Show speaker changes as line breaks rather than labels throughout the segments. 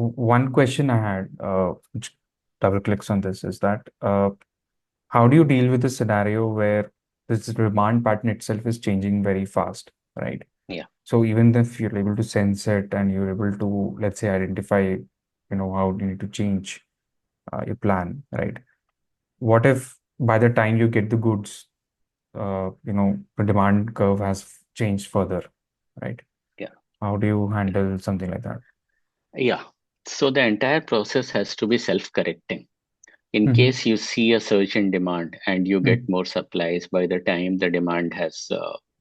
One question I had, which double clicks on this, is that how do you deal with a scenario where this demand pattern itself is changing very fast, right?
Yeah.
So even if you're able to sense it and you're able to, let's say, identify, how you need to change your plan, right? What if by the time you get the goods, the demand curve has changed further, right?
Yeah.
How do you handle something like that?
Yeah. So the entire process has to be self-correcting. In
Mm-hmm.
case you see a surge in demand and you get more supplies, by the time the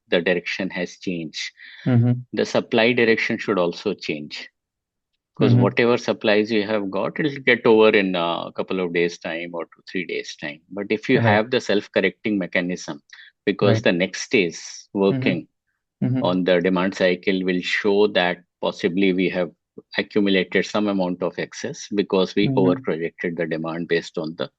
direction has changed,
Mm-hmm.
the supply direction should also change. Because
Mm-hmm.
whatever supplies you have got, it'll get over in a couple of days' time or 2, 3 days' time. But if you
Right,
have the self-correcting mechanism, because
right.
the next day's
Mm-hmm.
working
Mm-hmm.
on the demand cycle will show that possibly we have accumulated some amount of excess because we over
Mm-hmm.
projected the demand based on the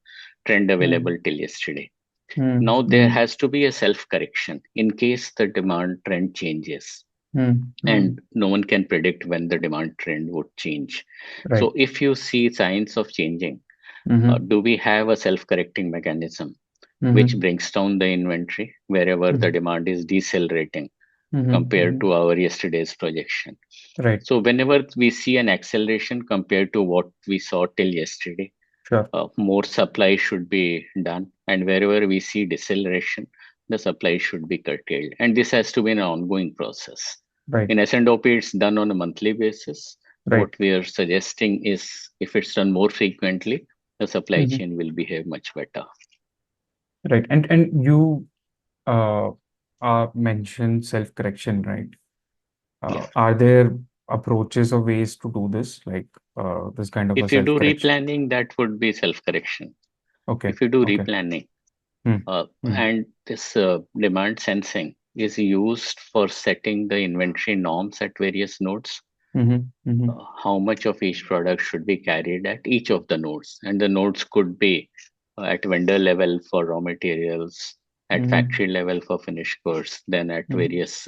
trend
Mm-hmm.
available till yesterday. Now there
Mm-hmm.
has to be a self correction in case the demand trend changes,
Mm-hmm.
and no one can predict when the demand trend would change.
Right.
So if you see signs of changing,
Mm-hmm.
do we have a self correcting mechanism which
Mm-hmm.
brings down the inventory wherever the demand is decelerating compared
Mm-hmm.
to our yesterday's projection?
Right.
So whenever we see an acceleration compared to what we saw till yesterday,
Sure.
more supply should be done. And wherever we see deceleration, the supply should be curtailed. And this has to be an ongoing process.
Right.
In S&OP, it's done on a monthly basis.
Right.
What we are suggesting is if it's done more frequently, the supply
Mm-hmm.
chain will behave much better.
Right. And you uh, mentioned self-correction, right?
Yeah.
Are there approaches or ways to do this, like this kind of a
If you do
self-correction?
replanning, that would be self-correction.
Okay.
If you do
Okay.
replanning,
Hmm. Hmm.
and this demand sensing is used for setting the inventory norms at various nodes.
Mm-hmm. Mm-hmm.
How much of each product should be carried at each of the nodes? And the nodes could be at vendor level for raw materials, at
Mm-hmm.
factory level for finished goods, then at
Mm-hmm.
various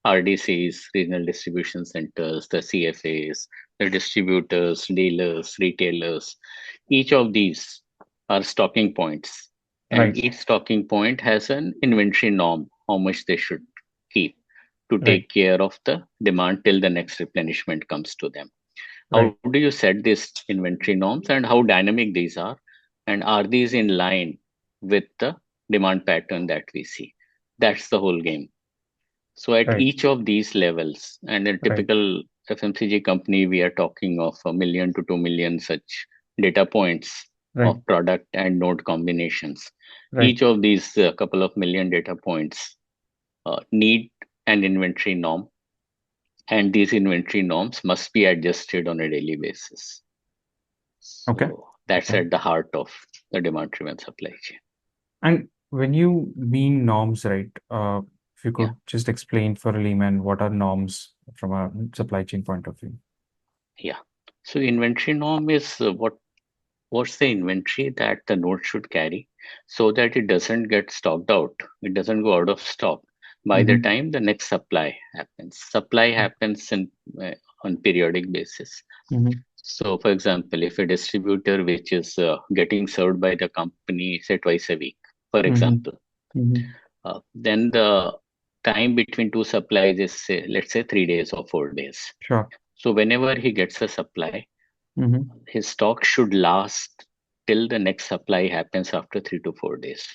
RDCs, regional distribution centers, the CFAs, the distributors, dealers, retailers. Each of these are stocking points, and
Right.
each stocking point has an inventory norm, how much they should keep to
Right.
take care of the demand till the next replenishment comes to them.
Right.
How do you set these inventory norms and how dynamic these are? And are these in line with the demand pattern that we see? That's the whole game. So at
Right.
each of these levels, and a
Right.
typical FMCG company, we are talking of 1 million to 2 million such data points
Right.
of product and node combinations.
Right.
Each of these couple of million data points need an inventory norm, and these inventory norms must be adjusted on a daily basis.
Okay.
So that's
Okay.
at the heart of the demand driven supply chain.
And when you mean norms, right? If you
Yeah,
could just explain for a layman what are norms from a supply chain point of view.
yeah. So inventory norm is what's the inventory that the node should carry so that it doesn't get stocked out. It doesn't go out of stock by the
Mm-hmm.
time the next supply happens. Supply happens uh, on periodic basis.
Mm-hmm.
So, for example, if a distributor which is getting served by the company, say twice a week, for
Mm-hmm.
example,
Mm-hmm.
then the time between two supplies is, say, let's say 3 days or 4 days.
Sure.
So, whenever he gets a supply,
Mm-hmm.
his stock should last till the next supply happens after 3 to 4 days.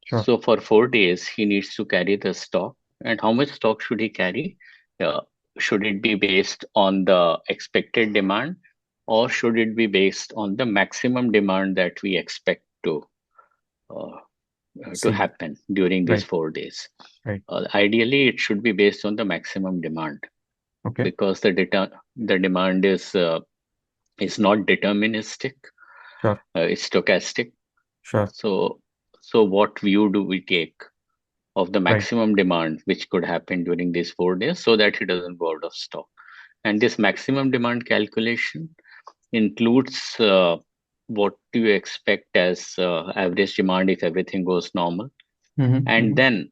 Sure.
So, for 4 days, he needs to carry the stock. And how much stock should he carry? Uh, should it be based on the expected demand, or should it be based on the maximum demand that we expect uh, to
See.
happen during these
Right.
4 days?
Right.
Ideally, it should be based on the maximum demand
Okay.
because the demand is not deterministic,
Sure.
it's stochastic.
Sure.
So, so what view do we take of the
Right.
maximum demand which could happen during these 4 days so that it doesn't go out of stock? And this maximum demand calculation includes what do you expect as average demand if everything goes normal,
Mm-hmm.
and
Mm-hmm.
then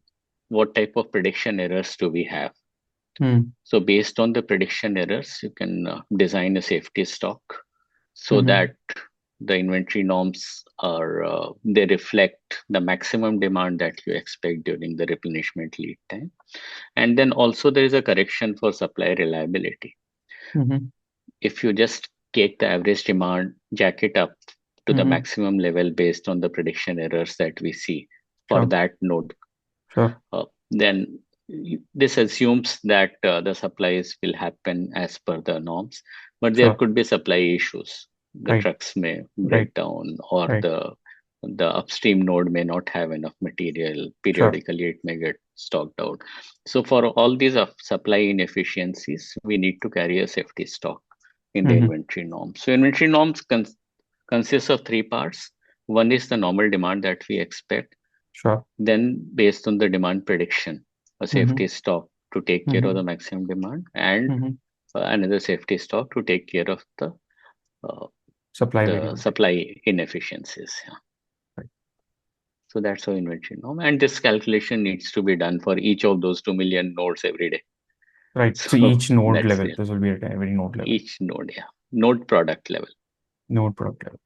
what type of prediction errors do we have?
Mm.
So based on the prediction errors, you can design a safety stock so
Mm-hmm.
that the inventory norms are they reflect the maximum demand that you expect during the replenishment lead time. And then also there is a correction for supply reliability.
Mm-hmm.
If you just take the average demand, jack it up to the
Mm-hmm.
maximum level based on the prediction errors that we see for
Sure.
that node,
Sure.
then this assumes that the supplies will happen as per the norms, but there
Sure.
could be supply issues. The
Right.
trucks may
Right.
break down, or
Right.
the upstream node may not have enough material.
Sure.
Periodically, it may get stocked out. So for all these supply inefficiencies, we need to carry a safety stock in the
Mm-hmm.
inventory norms. So inventory norms consists of three parts. One is the normal demand that we expect,
Sure.
then, based on the demand prediction, a
Mm-hmm.
safety stock to take care of
Mm-hmm.
the maximum demand, and
Mm-hmm.
another safety stock to take care of uh,
Supply
the
variability.
supply inefficiencies. Yeah.
Right.
So that's how inventory norm, and this calculation needs to be done for each of those 2 million nodes every day.
Right. So
So
each node
that's
level,
it.
this will be at every node level.
Each node, yeah, node product level.
Node product level.